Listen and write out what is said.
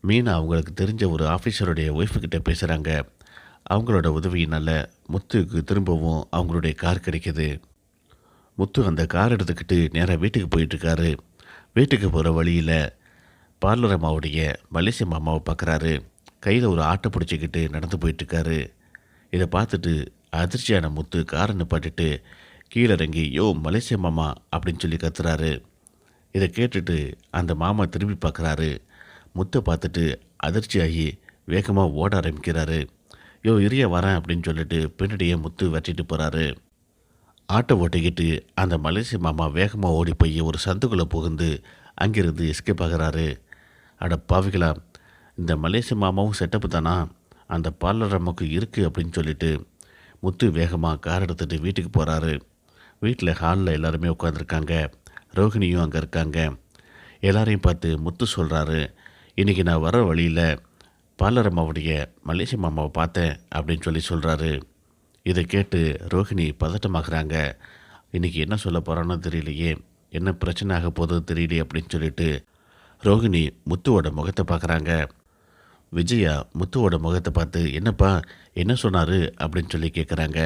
மீனா அவங்களுக்கு தெரிஞ்ச ஒரு ஆஃபீஸருடைய ஒய்ஃபுக்கிட்ட பேசுகிறாங்க. அவங்களோட உதவியினால் முத்துக்கு திரும்பவும் அவங்களுடைய கார் கிடைக்கிது. முத்து அந்த கார் எடுத்துக்கிட்டு நேராக வீட்டுக்கு போயிட்டுருக்காரு. வீட்டுக்கு போகிற வழியில் பார்லர் அம்மாவுடைய மலேசிய மாமாவை பார்க்குறாரு. கையில் ஒரு ஆட்டை பிடிச்சிக்கிட்டு நடந்து போயிட்டுருக்காரு. இதை பார்த்துட்டு அதிர்ச்சியான முத்து காரை நிப்பாட்டிட்டு கீழே இறங்கி, யோ மலேசிய மாமா அப்படின்னு சொல்லி கத்துறாரு. இதை கேட்டுட்டு அந்த மாமா திரும்பி பார்க்குறாரு. முத்தை பார்த்துட்டு அதிர்ச்சியாகி வேகமாக ஓட ஆரம்பிக்கிறாரு. யோ இரிய வரேன் அப்படின்னு சொல்லிட்டு பின்னாடியே முத்து வெட்டிட்டு போகிறாரு. ஆட்டோ ஓட்டிக்கிட்டு அந்த மலேசிய மாமா வேகமாக ஓடி போய் ஒரு சந்துக்குள்ளே புகுந்து அங்கிருந்து எஸ்கேப் ஆகிறாரு. அட பாவிகளா, இந்த மலேசிய மாமாவும் செட்டப்பு தானா, அந்த பார்லர் அம்மாவுக்கு இருக்குது அப்படின்னு சொல்லிட்டு முத்து வேகமாக கார் எடுத்துகிட்டு வீட்டுக்கு போகிறாரு. வீட்டில் ஹாலில் எல்லாருமே உட்காந்துருக்காங்க. ரோஹிணியும் அங்கே இருக்காங்க. எல்லாரையும் பார்த்து முத்து சொல்கிறாரு, இன்றைக்கி நான் வர வழியில் பார்லர் அம்மாவுடைய மலேசிய மாமாவை பார்த்தேன் அப்படின்னு சொல்லி சொல்கிறாரு. இதை கேட்டு ரோஹிணி பதட்டமாகறாங்க. இன்றைக்கி என்ன சொல்ல போகிறான்னு தெரியலையே, என்ன பிரச்சனை ஆக போகுது தெரியலையே அப்படின்னு சொல்லிட்டு ரோஹிணி முத்துவோட முகத்தை பார்க்குறாங்க. விஜயா முத்துவோட முகத்தை பார்த்து, என்னப்பா என்ன சொன்னார் அப்படின்னு சொல்லி கேட்குறாங்க.